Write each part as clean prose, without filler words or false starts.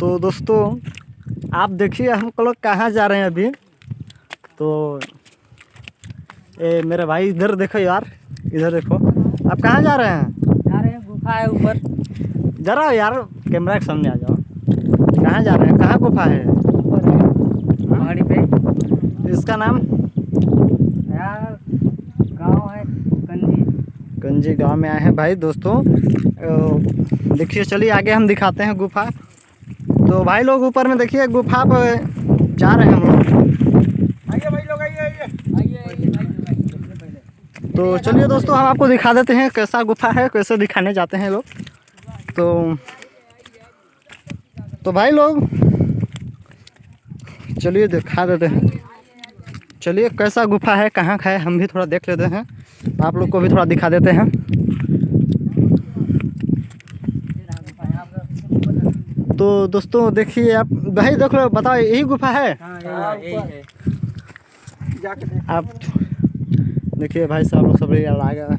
तो दोस्तों आप देखिए हम लोग कहाँ जा रहे हैं अभी। तो मेरे भाई इधर देखो यार, इधर देखो। आप कहाँ जा रहे हैं? जा रहे हैं गुफा है ऊपर। जरा यार कैमरा के सामने आ जाओ। कहाँ जा रहे हैं? कहाँ गुफा है? ऊपर है पहाड़ी पे। इसका नाम यार गांव है कंजी। कंजी गांव में आए हैं भाई दोस्तों। देखिए चलिए आगे हम दिखाते हैं गुफा। तो भाई लोग ऊपर में देखिए गुफा पर जा रहे हैं हम लोग। आइए भाई लोग, आइए तो चलिए दोस्तों हम आपको दिखा देते हैं कैसा गुफा है, कैसे दिखाने जाते हैं लोग। तो भाई लोग चलिए दिखा देते हैं। चलिए कैसा गुफा है, कहाँ का है, हम भी थोड़ा देख लेते हैं, आप लोग को भी थोड़ा दिखा देते हैं। तो दोस्तों देखिए आप भाई देख लो, बताओ यही गुफा है? हाँ, यही है। आप देखिए भाई साहब लोग सब आ गए हैं।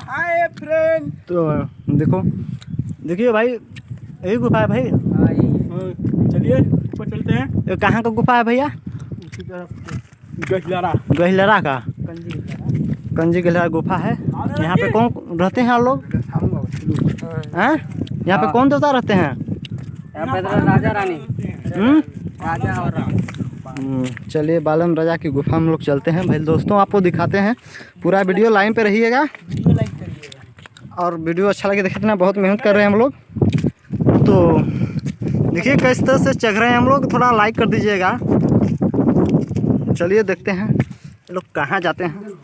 Hi friend. तो देखो देखिए भाई यही गुफा है भाई। हाँ, यही है। चलिए ऊपर चलते हैं। ये कहाँ का गुफा है भैया? उसी तरफ गहलारा। गहिलरा का कंजी। कंजी गहिलरा गुफा है। यहाँ पे कौन रहते हैं आप लोग? हैं? यहाँ पे कौन देवता रहते हैं? यहाँ पे तो राजा रानी। राजा और रानी। चलिए बालम राजा की गुफा हम लोग चलते हैं भाई दोस्तों, आपको दिखाते हैं। पूरा वीडियो लाइन पे रहिएगा लाइक करिएगा। और वीडियो अच्छा लगे देखना, बहुत मेहनत कर रहे हैं हम लोग। तो देखिए किस तरह से चढ़ रहे हैं हम लोग, थोड़ा लाइक कर दीजिएगा। चलिए देखते हैं ये लोग कहाँ जाते हैं।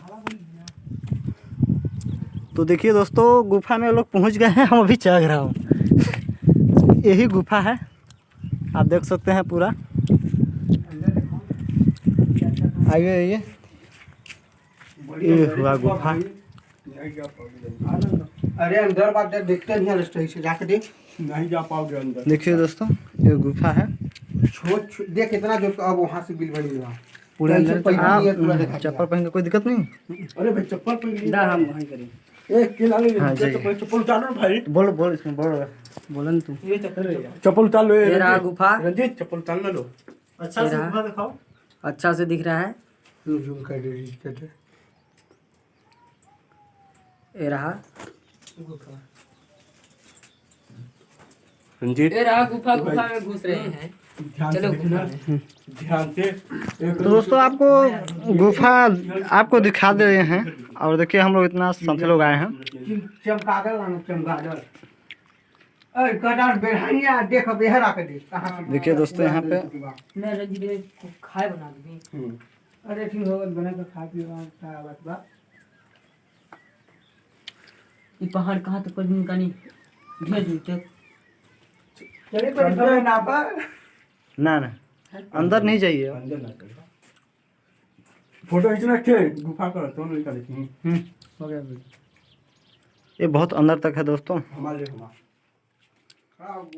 तो देखिए दोस्तों गुफा में लोग पहुँच गए हैं, हम अभी चढ़ रहा हूँ। यही गुफा है, आप देख सकते हैं पूरा। आइए आइए, ये हुआ गुफा। अरे अंदर बात देखते नहीं है, रस्ते से जाके देख। नहीं जा पाओगे अंदर। देखिए दोस्तों ये गुफा है। देख कितना जो अब वहाँ से बिल बनी हुआ पूरे अंदर आप चप्पल पहन के कोई दिक्कत नहीं। अरे भाई चप्पल पहन ना हम वहीं करें। हाँ, जाइए। चप्पल उतार लो भाई। बोलो बोलो इसमें बोलो। बोलन तू। चप्पल उतार लो। ये रहा गुफा। रंजीत चप्पल उतार लो। अच्छा से गुफा दिखाओ। अच्छा से दिख रहा है। जूम कर दे। ये रहा रंजीत ये रहा गुफा। गुफा में घुस रहे हैं। चलो ध्यान से। तो दोस्तों आपको गुफा आपको दिखा दे रहे हैं। और देखिए हम लोग इतना साथी लोग आए हैं। चमगादड़ लाना, चमगादड़। अरे कटार बेहानिया देख, अब यह रख दे। कहां से? देखिए दोस्तों यहाँ पे मैं रंजीत को खाए बना दूंगी। अरे ठीक होगा, बना के खा पिएगा क्या बात बा। ये पहाड़ कहाँ तक पर का नहीं ढेर दूर तक। चलिए पर ना पर ना अंदर नहीं जाइए। अंदर ना कर। फोटो खींचना के गुफा का तो नहीं करेंगे। हो गया। ये बहुत अंदर तक है दोस्तों। हमारे गुफा के